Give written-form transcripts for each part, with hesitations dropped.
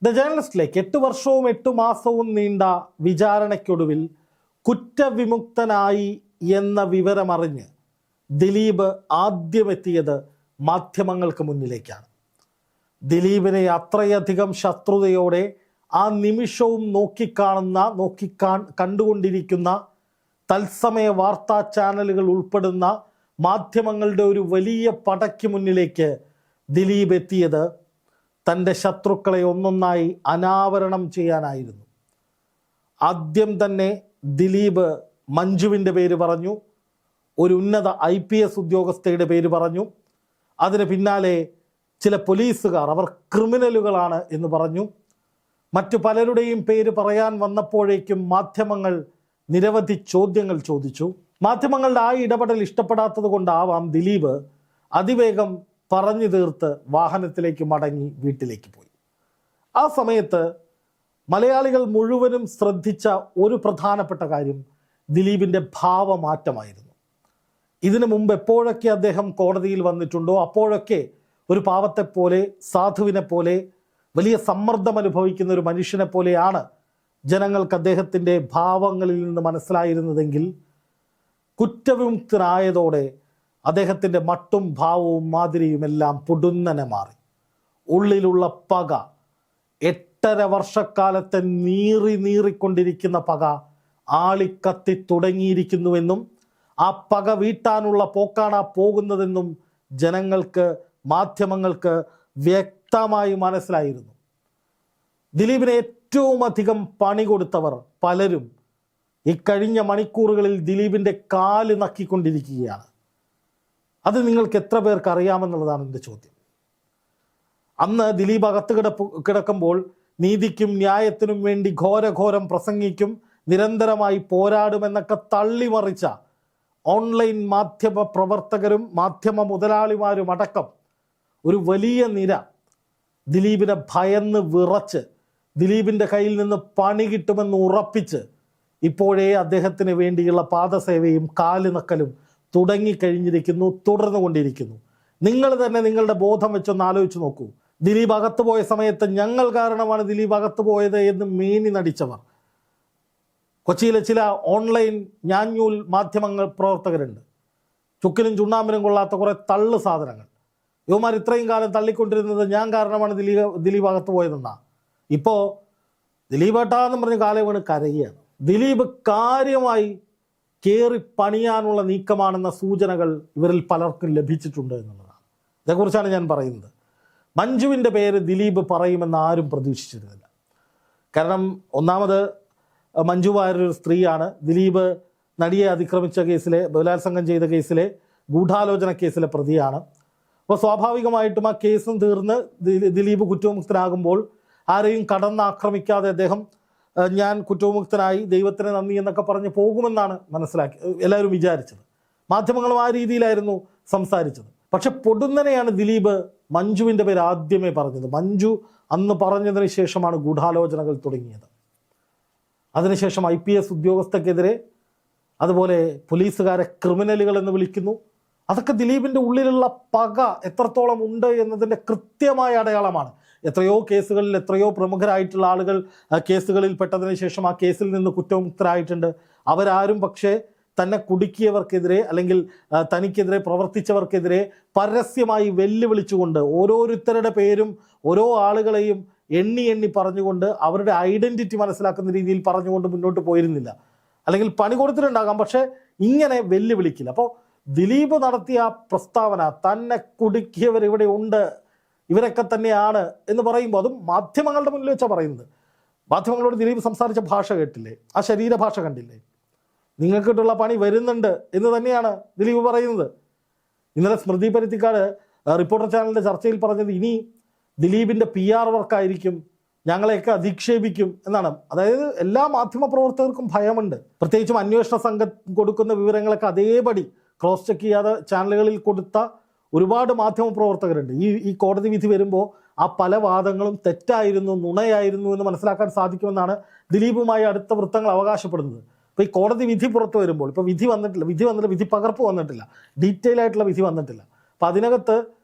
The ജേർണലിസ്റ്റിലേക്ക് 8 വർഷവും 8 മാസവും നീണ്ട വിചാരണയ്ക്കൊടുവിൽ കുറ്റവിമുക്തനായി എന്ന വിവരമറിഞ്ഞ് ദിലീപ് ആദ്യമെത്തിയത് മാധ്യമങ്ങൾക്ക് മുന്നിലേക്കാണ്. ദിലീപിനെ അത്രയധികം ശത്രുതയോടെ ആ നിമിഷവും കണ്ടുകൊണ്ടിരിക്കുന്ന തത്സമയ വാർത്താ ചാനലുകൾ ഉൾപ്പെടുന്ന മാധ്യമങ്ങളുടെ ഒരു വലിയ പടയ്ക്ക് മുന്നിലേക്ക് ദിലീപ് എത്തിയത് തൻ്റെ ശത്രുക്കളെ ഒന്നൊന്നായി അനാവരണം ചെയ്യാനായിരുന്നു. ആദ്യം തന്നെ ദിലീപ് മഞ്ജുവിൻ്റെ പേര് പറഞ്ഞു, ഒരു ഉന്നത IPS ഉദ്യോഗസ്ഥയുടെ പേര് പറഞ്ഞു. അതിന് പിന്നാലെ ചില പോലീസുകാർ അവർ ക്രിമിനലുകളാണ് എന്ന് പറഞ്ഞു. മറ്റു പലരുടെയും പേര് പറയാൻ വന്നപ്പോഴേക്കും മാധ്യമങ്ങൾ നിരവധി ചോദ്യങ്ങൾ ചോദിച്ചു. മാധ്യമങ്ങളുടെ ആ ഇടപെടൽ ഇഷ്ടപ്പെടാത്തത് കൊണ്ടാവാം ദിലീപ് അതിവേഗം പറഞ്ഞു തീർത്ത് വാഹനത്തിലേക്ക് മടങ്ങി വീട്ടിലേക്ക് പോയി. ആ സമയത്ത് മലയാളികൾ മുഴുവനും ശ്രദ്ധിച്ച ഒരു പ്രധാനപ്പെട്ട കാര്യം ദിലീപിൻ്റെ ഭാവമാറ്റമായിരുന്നു. ഇതിനു മുമ്പ് എപ്പോഴൊക്കെ അദ്ദേഹം കോടതിയിൽ വന്നിട്ടുണ്ടോ അപ്പോഴൊക്കെ ഒരു പാവത്തെപ്പോലെ, സാധുവിനെ പോലെ, വലിയ സമ്മർദ്ദം അനുഭവിക്കുന്ന ഒരു മനുഷ്യനെ പോലെയാണ് ജനങ്ങൾക്ക് അദ്ദേഹത്തിൻ്റെ ഭാവങ്ങളിൽ നിന്ന് മനസ്സിലായിരുന്നതെങ്കിൽ കുറ്റവിമുക്തനായതോടെ അദ്ദേഹത്തിൻ്റെ മട്ടും ഭാവവും മാതിരിയുമെല്ലാം പൊടുന്നനെ മാറി. ഉള്ളിലുള്ള പക, 8.5 വർഷക്കാലത്തെ നീറിക്കൊണ്ടിരിക്കുന്ന പക ആളിക്കത്തി തുടങ്ങിയിരിക്കുന്നുവെന്നും ആ പക വീട്ടാനുള്ള പോക്കാണ് പോകുന്നതെന്നും ജനങ്ങൾക്ക്, മാധ്യമങ്ങൾക്ക് വ്യക്തമായി മനസ്സിലായിരുന്നു. ദിലീപിന് ഏറ്റവും അധികം പണി കൊടുത്തവർ പലരും ഇക്കഴിഞ്ഞ മണിക്കൂറുകളിൽ ദിലീപിൻ്റെ കാല് നക്കിക്കൊണ്ടിരിക്കുകയാണ്. അത് നിങ്ങൾക്ക് എത്ര പേർക്ക് അറിയാമെന്നുള്ളതാണ് എൻ്റെ ചോദ്യം. അന്ന് ദിലീപ് അകത്ത് കിടക്കുമ്പോൾ നീതിക്കും ന്യായത്തിനും വേണ്ടി ഘോരഘോരം പ്രസംഗിക്കും, നിരന്തരമായി പോരാടുമെന്നൊക്കെ തള്ളിമറിച്ച ഓൺലൈൻ മാധ്യമ പ്രവർത്തകരും മാധ്യമ മുതലാളിമാരും അടക്കം ഒരു വലിയ നിര ദിലീപിനെ ഭയന്ന് വിറച്ച് ദിലീപിൻ്റെ കയ്യിൽ നിന്ന് പണി കിട്ടുമെന്ന് ഉറപ്പിച്ച് ഇപ്പോഴേ അദ്ദേഹത്തിന് വേണ്ടിയുള്ള പാദസേവയും കാല് നക്കലും തുടങ്ങിക്കഴിഞ്ഞിരിക്കുന്നു, തുടർന്നു കൊണ്ടിരിക്കുന്നു. നിങ്ങൾ തന്നെ നിങ്ങളുടെ ബോധം വെച്ചൊന്ന് ആലോചിച്ച് നോക്കൂ. ദിലീപ് അകത്ത് പോയ സമയത്ത് ഞങ്ങൾ കാരണമാണ് ദിലീപ് അകത്ത് പോയത് എന്ന് മേനി നടിച്ചവർ, കൊച്ചിയിലെ ചില ഓൺലൈൻ ഞാഞ്ഞൂൽ മാധ്യമങ്ങൾ പ്രവർത്തകരുണ്ട്. ചുക്കിനും ചുണ്ണാമ്പിനും കൊള്ളാത്ത കുറേ തള്ളു സാധനങ്ങൾ. യുവമാർ ഇത്രയും കാലം തള്ളിക്കൊണ്ടിരുന്നത് ഞാൻ കാരണമാണ് ദിലീപ് അകത്ത് പോയതെന്നാ. ഇപ്പോൾ ദിലീപ് ഏട്ടാന്ന് പറഞ്ഞ് കാലേ വീണ് കരയുകയാണ്. ദിലീപ് കാര്യമായി കയറി പണിയാനുള്ള നീക്കമാണെന്ന സൂചനകൾ ഇവരിൽ പലർക്കും ലഭിച്ചിട്ടുണ്ട് എന്നുള്ളതാണ്. ഇതേക്കുറിച്ചാണ് ഞാൻ പറയുന്നത്. മഞ്ജുവിൻ്റെ പേര് ദിലീപ് പറയുമെന്ന് ആരും പ്രതീക്ഷിച്ചിരുന്നില്ല. കാരണം ഒന്നാമത് മഞ്ജു വാര്യർ സ്ത്രീയാണ്. ദിലീപ് നടിയെ അതിക്രമിച്ച കേസിലെ, ബലാത്സംഗം ചെയ്ത കേസിലെ, ഗൂഢാലോചന കേസിലെ പ്രതിയാണ്. അപ്പോൾ സ്വാഭാവികമായിട്ടും ആ കേസും തീർന്ന് ദിലീപ് കുറ്റവിമുക്തനാകുമ്പോൾ ആരെയും കടന്നാക്രമിക്കാതെ അദ്ദേഹം ഞാൻ കുറ്റവിമുക്തനായി, ദൈവത്തിന് നന്ദി എന്നൊക്കെ പറഞ്ഞ് പോകുമെന്നാണ് എല്ലാവരും വിചാരിച്ചത്. മാധ്യമങ്ങളും ആ രീതിയിലായിരുന്നു സംസാരിച്ചത്. പക്ഷെ പൊടുന്നനെയാണ് ദിലീപ് മഞ്ജുവിൻ്റെ പേര് ആദ്യമേ പറഞ്ഞത്. മഞ്ജു അന്ന് പറഞ്ഞതിന് ശേഷമാണ് ഗൂഢാലോചനകൾ തുടങ്ങിയത്. അതിനുശേഷം IPS ഉദ്യോഗസ്ഥർക്കെതിരെ, അതുപോലെ പോലീസുകാരെ ക്രിമിനലുകൾ എന്ന് വിളിക്കുന്നു. അതൊക്കെ ദിലീപിൻ്റെ ഉള്ളിലുള്ള പക എത്രത്തോളം ഉണ്ട് എന്നതിൻ്റെ കൃത്യമായ അടയാളമാണ്. എത്രയോ കേസുകളിൽ എത്രയോ പ്രമുഖരായിട്ടുള്ള ആളുകൾ കേസുകളിൽ പെട്ടതിന് ശേഷം ആ കേസിൽ നിന്ന് കുറ്റമുക്തരായിട്ടുണ്ട്. അവരാരും പക്ഷേ തന്നെ കുടുക്കിയവർക്കെതിരെ അല്ലെങ്കിൽ തനിക്കെതിരെ പ്രവർത്തിച്ചവർക്കെതിരെ പരസ്യമായി വെല്ലുവിളിച്ചുകൊണ്ട് ഓരോരുത്തരുടെ പേരും ഓരോ ആളുകളെയും എണ്ണി പറഞ്ഞുകൊണ്ട് അവരുടെ ഐഡൻറ്റിറ്റി മനസ്സിലാക്കുന്ന രീതിയിൽ പറഞ്ഞുകൊണ്ട് മുന്നോട്ട് പോയിരുന്നില്ല. അല്ലെങ്കിൽ പണി കൊടുത്തിട്ടുണ്ടാകാം, പക്ഷേ ഇങ്ങനെ വെല്ലുവിളിക്കില്ല. അപ്പോൾ ദിലീപ് നടത്തിയ പ്രസ്താവന, തന്നെ കുടുക്കിയവർ ഇവിടെ ഉണ്ട്, ഇവരൊക്കെ തന്നെയാണ് എന്ന് പറയുമ്പോൾ, അതും മാധ്യമങ്ങളുടെ മുന്നിൽ വെച്ചാണ് പറയുന്നത്. മാധ്യമങ്ങളോട് ദിലീപ് സംസാരിച്ച ഭാഷ കേട്ടില്ലേ? ആ ശരീരഭാഷ കണ്ടില്ലേ? നിങ്ങൾക്കിട്ടുള്ള പണി വരുന്നുണ്ട് എന്ന് തന്നെയാണ് ദിലീപ് പറയുന്നത്. ഇന്നലെ സ്മൃതി പരുത്തിക്കാട് റിപ്പോർട്ടർ ചാനലിൻ്റെ ചർച്ചയിൽ പറഞ്ഞത് ഇനി ദിലീപിൻ്റെ PR വർക്കായിരിക്കും, ഞങ്ങളെയൊക്കെ അധിക്ഷേപിക്കും എന്നാണ്. അതായത് എല്ലാ മാധ്യമ പ്രവർത്തകർക്കും ഭയമുണ്ട്. പ്രത്യേകിച്ചും അന്വേഷണ സംഘം കൊടുക്കുന്ന വിവരങ്ങളൊക്കെ അതേപടി ക്രോസ് ചെക്ക് ചെയ്യാതെ ചാനലുകളിൽ കൊടുത്ത ഒരുപാട് മാധ്യമ പ്രവർത്തകരുണ്ട്. ഈ കോടതി വിധി വരുമ്പോൾ ആ പല വാദങ്ങളും തെറ്റായിരുന്നു, നുണയായിരുന്നു എന്ന് മനസ്സിലാക്കാൻ സാധിക്കുമെന്നാണ് ദിലീപുമായി അടുത്ത വൃത്തങ്ങൾ അവകാശപ്പെടുന്നത്. ഇപ്പോൾ ഈ കോടതി വിധി പുറത്തു വരുമ്പോൾ, ഇപ്പോൾ വിധി വന്നിട്ടില്ല, വിധി പകർപ്പ് വന്നിട്ടില്ല, ഡീറ്റെയിൽ ആയിട്ടുള്ള വിധി വന്നിട്ടില്ല. അപ്പോൾ അതിനകത്ത്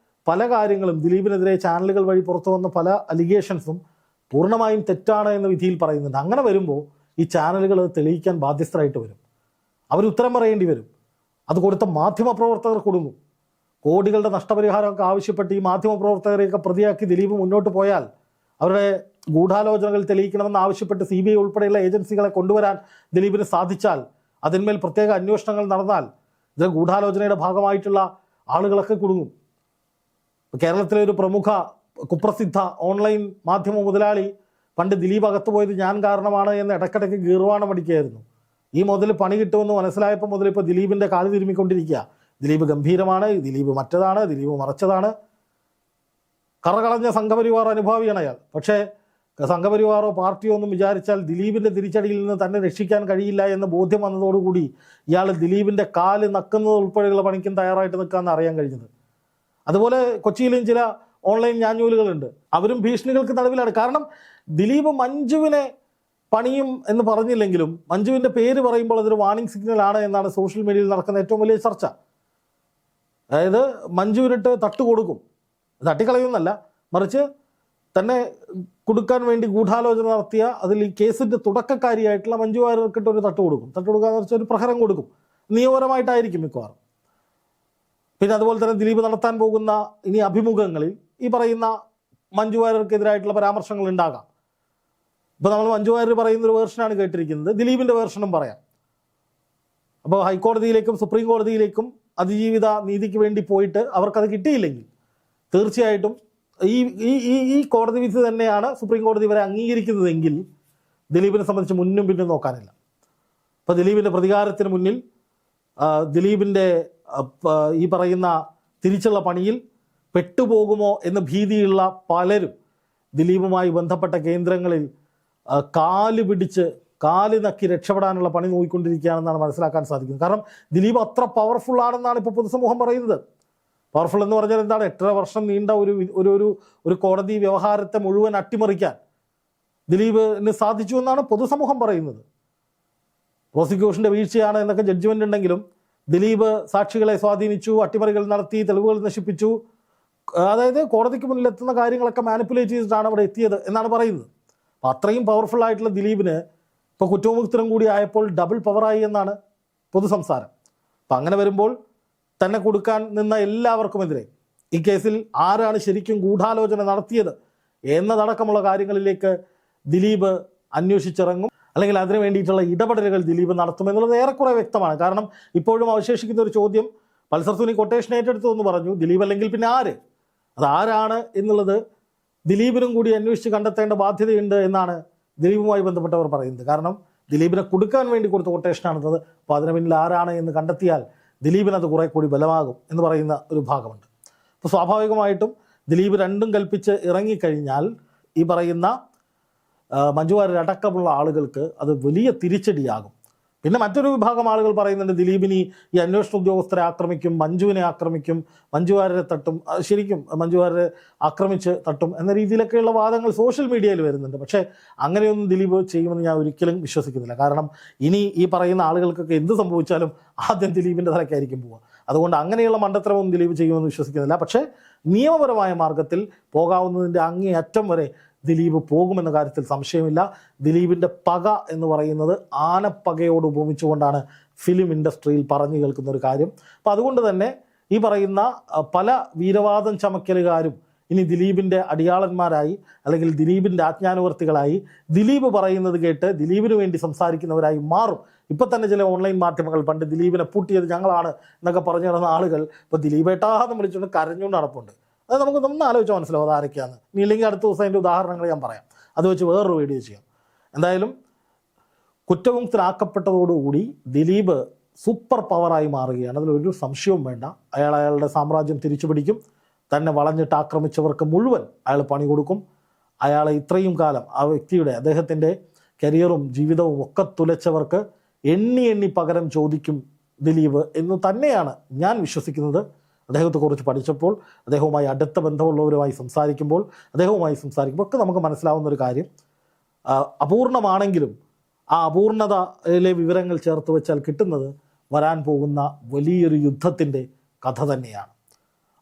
പല കാര്യങ്ങളും ദിലീപിനെതിരെ ചാനലുകൾ വഴി പുറത്തു വന്ന പല അലിഗേഷൻസും പൂർണ്ണമായും തെറ്റാണ് എന്ന് വിധിയിൽ പറയുന്നുണ്ട്. അങ്ങനെ വരുമ്പോൾ ഈ ചാനലുകൾ തെളിയിക്കാൻ ബാധ്യസ്ഥരായിട്ട് വരും, അവർ ഉത്തരം പറയേണ്ടി വരും. അത് കൊടുത്ത മാധ്യമപ്രവർത്തകർ കുടുങ്ങും. കോടികളുടെ നഷ്ടപരിഹാരമൊക്കെ ആവശ്യപ്പെട്ട് ഈ മാധ്യമപ്രവർത്തകരെയൊക്കെ പ്രതിയാക്കി ദിലീപ് മുന്നോട്ട് പോയാൽ അവരുടെ ഗൂഢാലോചനകൾ തെളിയിക്കണമെന്ന് ആവശ്യപ്പെട്ട് CBI ഉൾപ്പെടെയുള്ള ഏജൻസികളെ കൊണ്ടുവരാൻ ദിലീപിന് സാധിച്ചാൽ, അതിന്മേൽ പ്രത്യേക അന്വേഷണങ്ങൾ നടന്നാൽ ഇത് ഗൂഢാലോചനയുടെ ഭാഗമായിട്ടുള്ള ആളുകളൊക്കെ കുടുങ്ങും. കേരളത്തിലെ ഒരു പ്രമുഖ കുപ്രസിദ്ധ ഓൺലൈൻ മാധ്യമ മുതലാളി പണ്ട് ദിലീപ് അകത്ത് പോയത് ഞാൻ കാരണമാണ് എന്ന് ഇടയ്ക്കിടയ്ക്ക് ഗീർവാണം അടിക്കുകയായിരുന്നു. ഈ മുതൽ പണി കിട്ടുമെന്ന് മനസ്സിലായപ്പോൾ മുതൽ ഇപ്പോൾ ദിലീപിൻ്റെ കാല് തിരുമ്മിക്കൊണ്ടിരിക്കുക. ദിലീപ് ഗംഭീരമാണ്, ദിലീപ് മറ്റതാണ്, ദിലീപ് മറച്ചതാണ്. കറകളഞ്ഞ സംഘപരിവാർ അനുഭാവിയാണ് അയാൾ. പക്ഷേ സംഘപരിവാറോ പാർട്ടിയോ ഒന്നും വിചാരിച്ചാൽ ദിലീപിൻ്റെ തിരിച്ചടിയിൽ നിന്ന് തന്നെ രക്ഷിക്കാൻ കഴിയില്ല എന്ന് ബോധ്യം വന്നതോടുകൂടി ഇയാൾ ദിലീപിൻ്റെ കാല് നക്കുന്നത് ഉൾപ്പെടെയുള്ള പണിക്കും തയ്യാറായിട്ട് നിൽക്കാമെന്ന് അറിയാൻ കഴിഞ്ഞത്. അതുപോലെ കൊച്ചിയിലും ചില ഓൺലൈൻ ഞാഞ്ഞൂലുകളുണ്ട്, അവരും ഭീഷണികൾക്ക് നടുവിലാണ്. കാരണം ദിലീപ് മഞ്ജുവിനെ പണിയും എന്ന് പറഞ്ഞില്ലെങ്കിലും മഞ്ജുവിൻ്റെ പേര് പറയുമ്പോൾ അതൊരു വാർണിംഗ് സിഗ്നലാണ് എന്നാണ് സോഷ്യൽ മീഡിയയിൽ നടക്കുന്ന ഏറ്റവും വലിയ ചർച്ച. അതായത് മഞ്ജുവിനിട്ട് തട്ടുകൊടുക്കും, തട്ടിക്കളയുന്നല്ല, മറിച്ച് തന്നെ കൊടുക്കാൻ വേണ്ടി ഗൂഢാലോചന നടത്തിയ അതിൽ ഈ കേസിൻ്റെ തുടക്കക്കാരിയായിട്ടുള്ള മഞ്ജു വാര്യർക്കിട്ട് ഒരു തട്ട് കൊടുക്കും. തട്ട് കൊടുക്കാന്ന് വെച്ചാൽ ഒരു പ്രഹരം കൊടുക്കും, നിയമപരമായിട്ടായിരിക്കും മിക്കവാറും. പിന്നെ അതുപോലെ തന്നെ ദിലീപ് നടത്താൻ പോകുന്ന ഇനി അഭിമുഖങ്ങളിൽ ഈ പറയുന്ന മഞ്ജു വാര്യർക്കെതിരായിട്ടുള്ള പരാമർശങ്ങൾ ഉണ്ടാകാം. ഇപ്പോൾ നമ്മൾ മഞ്ജു വാര്യർ പറയുന്നൊരു വേർഷനാണ് കേട്ടിരിക്കുന്നത്, ദിലീപിൻ്റെ വേർഷനും പറയാം. അപ്പോൾ ഹൈക്കോടതിയിലേക്കും സുപ്രീം കോടതിയിലേക്കും അതിജീവിത നീതിക്ക് വേണ്ടി പോയിട്ട് അവർക്കത് കിട്ടിയില്ലെങ്കിൽ തീർച്ചയായിട്ടും ഈ കോടതി വിധി തന്നെയാണ് സുപ്രീം കോടതി വരെ അംഗീകരിക്കുന്നതെങ്കിൽ ദിലീപിനെ സംബന്ധിച്ച് മുന്നും പിന്നും നോക്കാനില്ല. അപ്പോൾ ദിലീപിൻ്റെ പ്രതികാരത്തിന് മുന്നിൽ ദിലീപിൻ്റെ ഈ പറയുന്ന തിരിച്ചുള്ള പണിയിൽ പെട്ടുപോകുമോ എന്ന് ഭീതിയുള്ള പലരും ദിലീപുമായി ബന്ധപ്പെട്ട കേന്ദ്രങ്ങളിൽ കാല് പിടിച്ച് കാല് നക്കി രക്ഷപ്പെടാനുള്ള പണി നോക്കിക്കൊണ്ടിരിക്കുകയാണെന്നാണ് മനസ്സിലാക്കാൻ സാധിക്കുന്നത്. കാരണം ദിലീപ് അത്ര പവർഫുൾ ആണെന്നാണ് ഇപ്പോൾ പൊതുസമൂഹം പറയുന്നത്. പവർഫുൾ എന്ന് പറഞ്ഞാൽ എന്താണ്? 8.5 വർഷം നീണ്ട ഒരു കോടതി വ്യവഹാരത്തെ മുഴുവൻ അട്ടിമറിക്കാൻ ദിലീപിന് സാധിച്ചു എന്നാണ് പൊതുസമൂഹം പറയുന്നത്. പ്രോസിക്യൂഷൻ്റെ വീഴ്ചയാണ് എന്നൊക്കെ ജഡ്ജ്മെൻ്റ് ഉണ്ടെങ്കിലും ദിലീപ് സാക്ഷികളെ സ്വാധീനിച്ചു, അട്ടിമറികൾ നടത്തി, തെളിവുകൾ നശിപ്പിച്ചു. അതായത് കോടതിക്ക് മുന്നിലെത്തുന്ന കാര്യങ്ങളൊക്കെ മാനിപ്പുലേറ്റ് ചെയ്തിട്ടാണ് അവിടെ എത്തിയത് എന്നാണ് പറയുന്നത്. അപ്പോൾ അത്രയും പവർഫുൾ ആയിട്ടുള്ള ദിലീപിന് ഇപ്പോൾ കുറ്റവിമുക്തരും കൂടി ആയപ്പോൾ ഡബിൾ പവറായി എന്നാണ് പൊതുസംസാരം. അപ്പം അങ്ങനെ വരുമ്പോൾ തന്നെ കൊടുക്കാൻ നിന്ന എല്ലാവർക്കുമെതിരെ ഈ കേസിൽ ആരാണ് ശരിക്കും ഗൂഢാലോചന നടത്തിയത് എന്നതടക്കമുള്ള കാര്യങ്ങളിലേക്ക് ദിലീപ് അന്വേഷിച്ചിറങ്ങും, അല്ലെങ്കിൽ അതിനു വേണ്ടിയിട്ടുള്ള ഇടപെടലുകൾ ദിലീപ് നടത്തുമെന്നുള്ളത് ഏറെക്കുറെ വ്യക്തമാണ്. കാരണം ഇപ്പോഴും അവശേഷിക്കുന്ന ഒരു ചോദ്യം, പൾസർ സുനി കൊട്ടേഷൻ ഏറ്റെടുത്തു എന്ന് പറഞ്ഞു, ദിലീപ് അല്ലെങ്കിൽ പിന്നെ ആര്? അതാരാണ് എന്നുള്ളത് ദിലീപിനും കൂടി അന്വേഷിച്ച് കണ്ടെത്തേണ്ട ബാധ്യതയുണ്ട് എന്നാണ് ദിലീപുമായി ബന്ധപ്പെട്ടവർ പറയുന്നത്. കാരണം ദിലീപിനെ കൊടുക്കാൻ വേണ്ടി കൊടുത്ത കൊട്ടേഷനാണെന്നത്. അപ്പോൾ അതിന് പിന്നിൽ ആരാണ് എന്ന് കണ്ടെത്തിയാൽ ദിലീപിനത് കുറെ കൂടി ബലമാകും എന്ന് പറയുന്ന ഒരു ഭാഗമുണ്ട്. അപ്പോൾ സ്വാഭാവികമായിട്ടും ദിലീപ് രണ്ടും കൽപ്പിച്ച് ഇറങ്ങിക്കഴിഞ്ഞാൽ ഈ പറയുന്ന മഞ്ജു വാര്യർ അടക്കമുള്ള ആളുകൾക്ക് അത് വലിയ തിരിച്ചടിയാകും. പിന്നെ മറ്റൊരു വിഭാഗം ആളുകൾ പറയുന്നുണ്ട് ദിലീപിനി ഈ അന്വേഷണ ഉദ്യോഗസ്ഥരെ ആക്രമിക്കും, മഞ്ജുവിനെ ആക്രമിക്കും, മഞ്ജു വാര്യരെ തട്ടും, ശരിക്കും മഞ്ജു വാര്യരെ ആക്രമിച്ച് തട്ടും എന്ന രീതിയിലൊക്കെയുള്ള വാദങ്ങൾ സോഷ്യൽ മീഡിയയിൽ വരുന്നുണ്ട്. പക്ഷേ അങ്ങനെയൊന്നും ദിലീപ് ചെയ്യുമെന്ന് ഞാൻ ഒരിക്കലും വിശ്വസിക്കുന്നില്ല. കാരണം ഇനി ഈ പറയുന്ന ആളുകൾക്കൊക്കെ എന്ത് സംഭവിച്ചാലും ആദ്യം ദിലീപിൻ്റെ തലയ്ക്കായിരിക്കും പോവുക. അതുകൊണ്ട് അങ്ങനെയുള്ള മണ്ടത്തരമൊന്നും ദിലീപ് ചെയ്യുമെന്ന് വിശ്വസിക്കുന്നില്ല. പക്ഷേ നിയമപരമായ മാർഗത്തിൽ പോകാവുന്നതിൻ്റെ അങ്ങേയറ്റം വരെ ദിലീപ് പോകുമെന്ന കാര്യത്തിൽ സംശയമില്ല. ദിലീപിൻ്റെ പക എന്ന് പറയുന്നത് ആനപ്പകയോട് ഉപമിച്ചുകൊണ്ടാണ് ഫിലിം ഇൻഡസ്ട്രിയിൽ പറഞ്ഞു കേൾക്കുന്ന ഒരു കാര്യം. അപ്പോൾ അതുകൊണ്ട് തന്നെ ഈ പറയുന്ന പല വീരവാദം ചമക്കലുകാരും ഇനി ദിലീപിൻ്റെ അടിയാളന്മാരായി അല്ലെങ്കിൽ ദിലീപിൻ്റെ ആജ്ഞാനുവർത്തികളായി ദിലീപ് പറയുന്നത് കേട്ട് ദിലീപിന് വേണ്ടി സംസാരിക്കുന്നവരായി മാറും. ഇപ്പം തന്നെ ചില ഓൺലൈൻ മാധ്യമങ്ങൾ പണ്ട് ദിലീപിനെ പൂട്ടിയത് ഞങ്ങളാണ് എന്നൊക്കെ പറഞ്ഞു നടന്ന ആളുകൾ ഇപ്പോൾ ദിലീപേട്ടാന്ന് വിളിച്ചുകൊണ്ട് കരഞ്ഞുകൊണ്ട് നടപ്പുണ്ട്. അത് നമുക്ക് ഒന്ന് ആലോചിച്ചാൽ മനസ്സിലാവും അത് ആരൊക്കെയാണ്. നീ ഇല്ലെങ്കിൽ അടുത്ത ദിവസം അതിൻ്റെ ഉദാഹരണങ്ങൾ ഞാൻ പറയാം, അത് വെച്ച് വേറൊരു വീഡിയോ ചെയ്യാം. എന്തായാലും കുറ്റവിമുക്തനാക്കപ്പെട്ടതോടുകൂടി ദിലീപ് സൂപ്പർ പവറായി മാറുകയാണ്, അതിലൊരു സംശയവും വേണ്ട. അയാളുടെ സാമ്രാജ്യം തിരിച്ചു പിടിക്കും, തന്നെ വളഞ്ഞിട്ട് ആക്രമിച്ചവർക്ക് മുഴുവൻ അയാൾ പണി കൊടുക്കും. അയാളെ ഇത്രയും കാലം ആ വ്യക്തിയുടെ അദ്ദേഹത്തിൻ്റെ കരിയറും ജീവിതവും ഒക്കെ തുലച്ചവർക്ക് എണ്ണി എണ്ണി പകരം ചോദിക്കും ദിലീപ് എന്ന് തന്നെയാണ് ഞാൻ വിശ്വസിക്കുന്നത്. അദ്ദേഹത്തെക്കുറിച്ച് പഠിച്ചപ്പോൾ, അദ്ദേഹവുമായി അടുത്ത ബന്ധമുള്ളവരുമായി സംസാരിക്കുമ്പോൾ ഒക്കെ നമുക്ക് മനസ്സിലാവുന്ന ഒരു കാര്യം, അപൂർണമാണെങ്കിലും ആ അപൂർണതയിലെ വിവരങ്ങൾ ചേർത്ത് വെച്ചാൽ കിട്ടുന്നത് വരാൻ പോകുന്ന വലിയൊരു യുദ്ധത്തിൻ്റെ കഥ തന്നെയാണ്.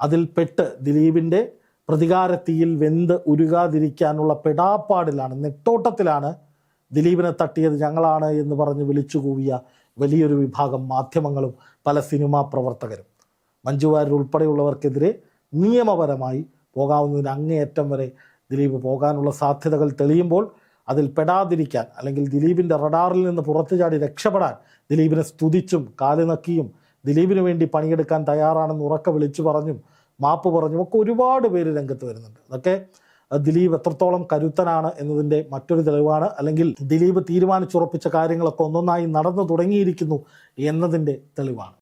അതിൽ പെട്ട് ദിലീപിൻ്റെ പ്രതികാരത്തീയിൽ വെന്ത് ഉരുകാതിരിക്കാനുള്ള പെടാപ്പാടിലാണ്, നെട്ടോട്ടത്തിലാണ് ദിലീപിനെ തട്ടിയത് ഞങ്ങളാണ് എന്ന് പറഞ്ഞ് വിളിച്ചു കൂവിയ വലിയൊരു വിഭാഗം മാധ്യമങ്ങളും പല സിനിമാ പ്രവർത്തകരും. മഞ്ജു വാര്യർ ഉൾപ്പെടെയുള്ളവർക്കെതിരെ നിയമപരമായി പോകാവുന്നതിന് അങ്ങേയറ്റം വരെ ദിലീപ് പോകാനുള്ള സാധ്യതകൾ തെളിയുമ്പോൾ അതിൽ പെടാതിരിക്കാൻ, അല്ലെങ്കിൽ ദിലീപിൻ്റെ റഡാറിൽ നിന്ന് പുറത്തു ചാടി രക്ഷപ്പെടാൻ ദിലീപിനെ സ്തുതിച്ചും കാലുനക്കിയും ദിലീപിന് വേണ്ടി പണിയെടുക്കാൻ തയ്യാറാണെന്ന് ഉറക്കെ വിളിച്ചു പറഞ്ഞും മാപ്പ് പറഞ്ഞും ഒക്കെ ഒരുപാട് പേര് രംഗത്ത് വരുന്നുണ്ട്. അതൊക്കെ ദിലീപ് എത്രത്തോളം കരുത്തനാണ് എന്നതിൻ്റെ മറ്റൊരു തെളിവാണ്, അല്ലെങ്കിൽ ദിലീപ് തീരുമാനിച്ചുറപ്പിച്ച കാര്യങ്ങളൊക്കെ ഒന്നൊന്നായി നടന്നു തുടങ്ങിയിരിക്കുന്നു എന്നതിൻ്റെ തെളിവാണ്.